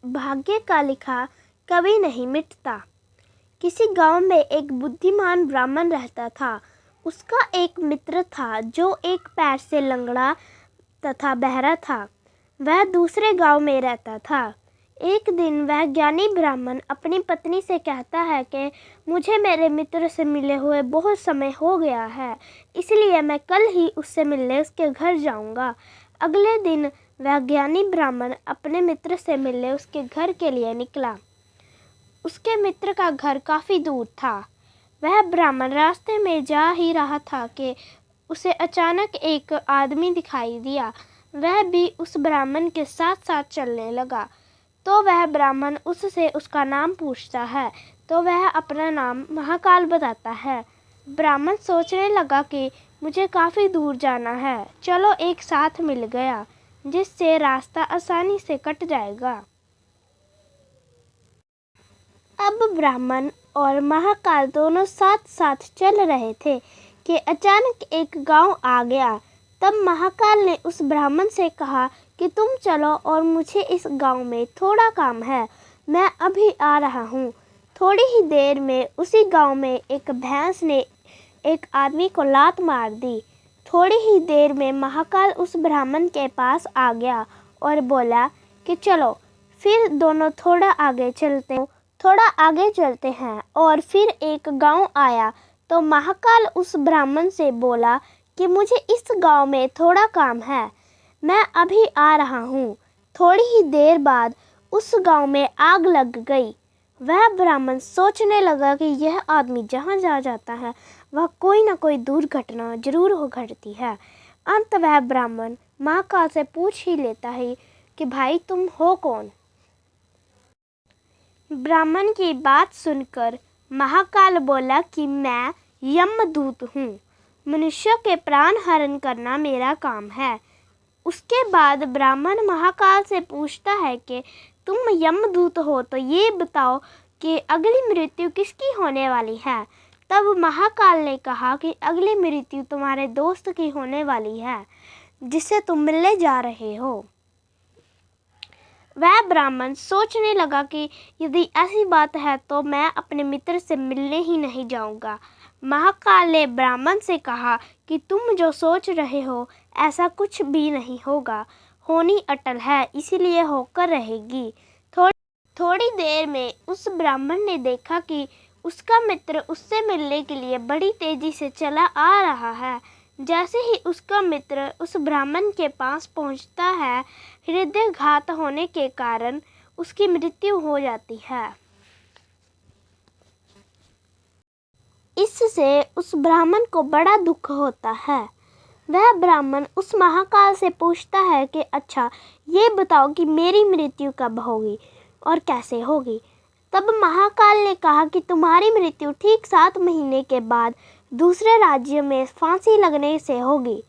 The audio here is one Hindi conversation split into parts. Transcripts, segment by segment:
भाग्य का लिखा कभी नहीं मिटता। किसी गांव में एक बुद्धिमान ब्राह्मण रहता था। उसका एक मित्र था जो एक पैर से लंगड़ा तथा बहरा था। वह दूसरे गांव में रहता था। एक दिन वह ज्ञानी ब्राह्मण अपनी पत्नी से कहता है कि मुझे मेरे मित्र से मिले हुए बहुत समय हो गया है, इसलिए मैं कल ही उससे मिलने उसके घर जाऊंगा। अगले दिन वह ज्ञानी ब्राह्मण अपने मित्र से मिलने उसके घर के लिए निकला। उसके मित्र का घर काफ़ी दूर था। वह ब्राह्मण रास्ते में जा ही रहा था कि उसे अचानक एक आदमी दिखाई दिया। वह भी उस ब्राह्मण के साथ साथ चलने लगा। तो वह ब्राह्मण उससे उसका नाम पूछता है तो वह अपना नाम महाकाल बताता है। ब्राह्मण सोचने लगा कि मुझे काफ़ी दूर जाना है, चलो एक साथ मिल गया, जिससे रास्ता आसानी से कट जाएगा। अब ब्राह्मण और महाकाल दोनों साथ साथ चल रहे थे कि अचानक एक गांव आ गया। तब महाकाल ने उस ब्राह्मण से कहा कि तुम चलो और मुझे इस गांव में थोड़ा काम है, मैं अभी आ रहा हूँ। थोड़ी ही देर में उसी गांव में एक भैंस ने एक आदमी को लात मार दी। थोड़ी ही देर में महाकाल उस ब्राह्मण के पास आ गया और बोला कि चलो फिर दोनों थोड़ा आगे चलते हैं। और फिर एक गांव आया तो महाकाल उस ब्राह्मण से बोला कि मुझे इस गांव में थोड़ा काम है, मैं अभी आ रहा हूँ। थोड़ी ही देर बाद उस गांव में आग लग गई। वह ब्राह्मण सोचने लगा कि यह आदमी जहाँ जा जाता है वह कोई ना कोई दुर्घटना जरूर हो घटती है। अंत वह ब्राह्मण महाकाल से पूछ ही लेता है कि भाई तुम हो कौन। ब्राह्मण की बात सुनकर महाकाल बोला कि मैं यमदूत हूँ, मनुष्य के प्राण हरण करना मेरा काम है। उसके बाद ब्राह्मण महाकाल से पूछता है कि तुम यमदूत हो तो ये बताओ कि अगली मृत्यु किसकी होने वाली है। तब महाकाल ने कहा कि अगली मृत्यु तुम्हारे दोस्त की होने वाली है जिससे तुम मिलने जा रहे हो। वह ब्राह्मण सोचने लगा कि यदि ऐसी बात है तो मैं अपने मित्र से मिलने ही नहीं जाऊंगा। महाकाल ने ब्राह्मण से कहा कि तुम जो सोच रहे हो ऐसा कुछ भी नहीं होगा, होनी अटल है इसीलिए होकर रहेगी। थोड़ी देर में उस ब्राह्मण ने देखा कि उसका मित्र उससे मिलने के लिए बड़ी तेजी से चला आ रहा है। जैसे ही उसका मित्र उस ब्राह्मण के पास पहुंचता है, हृदयाघात होने के कारण उसकी मृत्यु हो जाती है। इससे उस ब्राह्मण को बड़ा दुख होता है। वह ब्राह्मण उस महाकाल से पूछता है कि अच्छा ये बताओ कि मेरी मृत्यु कब होगी और कैसे होगी। तब महाकाल ने कहा कि तुम्हारी मृत्यु ठीक 7 महीने के बाद दूसरे राज्य में फांसी लगने से होगी।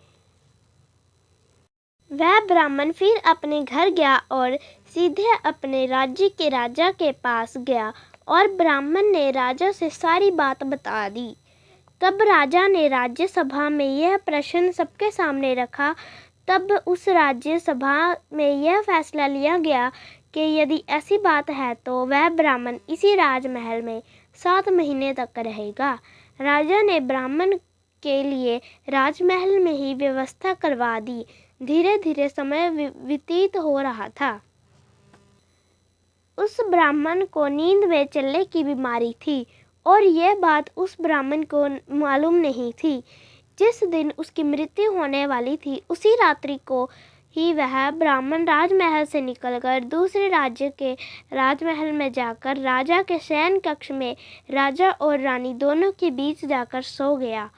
वह ब्राह्मण फिर अपने घर गया और सीधे अपने राज्य के राजा के पास गया और ब्राह्मण ने राजा से सारी बात बता दी। तब राजा ने राज्य सभा में यह प्रश्न सबके सामने रखा। तब उस राज्य सभा में यह फैसला लिया गया कि यदि ऐसी बात है तो वह ब्राह्मण इसी राजमहल में 7 महीने तक रहेगा। राजा ने ब्राह्मण के लिए राजमहल में ही व्यवस्था करवा दी। धीरे धीरे समय व्यतीत हो रहा था। उस ब्राह्मण को नींद में चलने की बीमारी थी और यह बात उस ब्राह्मण को मालूम नहीं थी। जिस दिन उसकी मृत्यु होने वाली थी उसी रात्रि को ही वह ब्राह्मण राजमहल से निकलकर दूसरे राज्य के राजमहल में जाकर राजा के शयन कक्ष में राजा और रानी दोनों के बीच जाकर सो गया।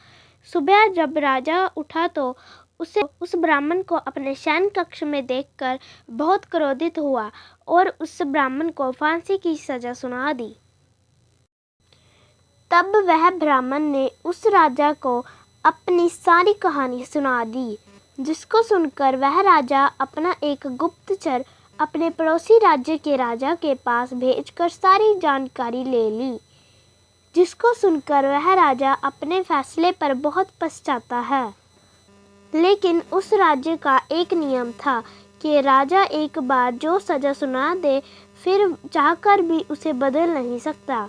सुबह जब राजा उठा तो उसे उस ब्राह्मण को अपने शयन कक्ष में देखकर बहुत क्रोधित हुआ और उस ब्राह्मण को फांसी की सजा सुना दी। तब वह ब्राह्मण ने उस राजा को अपनी सारी कहानी सुना दी, जिसको सुनकर वह राजा अपना एक गुप्तचर अपने पड़ोसी राज्य के राजा के पास भेजकर सारी जानकारी ले ली। जिसको सुनकर वह राजा अपने फैसले पर बहुत पछताता है। लेकिन उस राज्य का एक नियम था कि राजा एक बार जो सज़ा सुना दे फिर चाहकर भी उसे बदल नहीं सकता।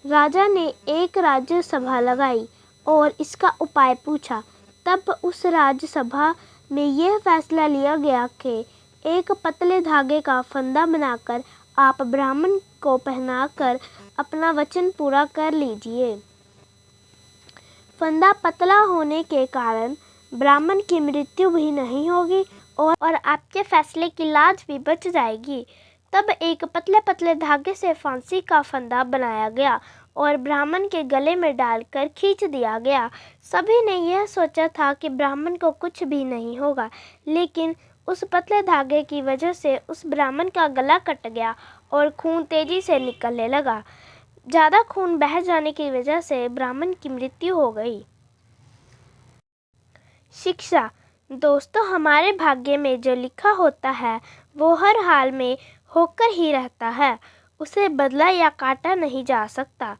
राजा ने एक राज्य सभा लगाई और इसका उपाय पूछा। तब उस राज्य सभा में यह फैसला लिया गया कि एक पतले धागे का फंदा बनाकर आप ब्राह्मण को पहनाकर अपना वचन पूरा कर लीजिए। फंदा पतला होने के कारण ब्राह्मण की मृत्यु भी नहीं होगी और आपके फैसले की लाज भी बच जाएगी। तब एक पतले पतले धागे से फांसी का फंदा बनाया गया और ब्राह्मण के गले में डालकर खींच दिया गया। सभी ने यह सोचा था कि ब्राह्मण को कुछ भी नहीं होगा, लेकिन उस पतले धागे की वजह से उस ब्राह्मण का गला कट गया और खून तेजी से निकलने लगा। ज़्यादा खून बह जाने की वजह से ब्राह्मण की मृत्यु हो गई। शिक्षा। दोस्तों, हमारे भाग्य में जो लिखा होता है वो हर हाल में होकर ही रहता है, उसे बदला या काटा नहीं जा सकता।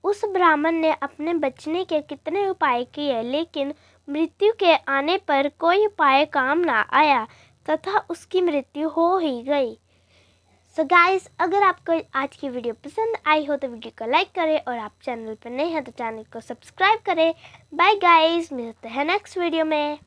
उस ब्राह्मण ने अपने बचने के कितने उपाय किए, लेकिन मृत्यु के आने पर कोई उपाय काम ना आया तथा उसकी मृत्यु हो ही गई। सो गाइस, अगर आपको आज की वीडियो पसंद आई हो तो वीडियो को लाइक करें और आप चैनल पर नए हैं तो चैनल को सब्सक्राइब करें। बाय गाइस, मिलते हैं नेक्स्ट वीडियो में।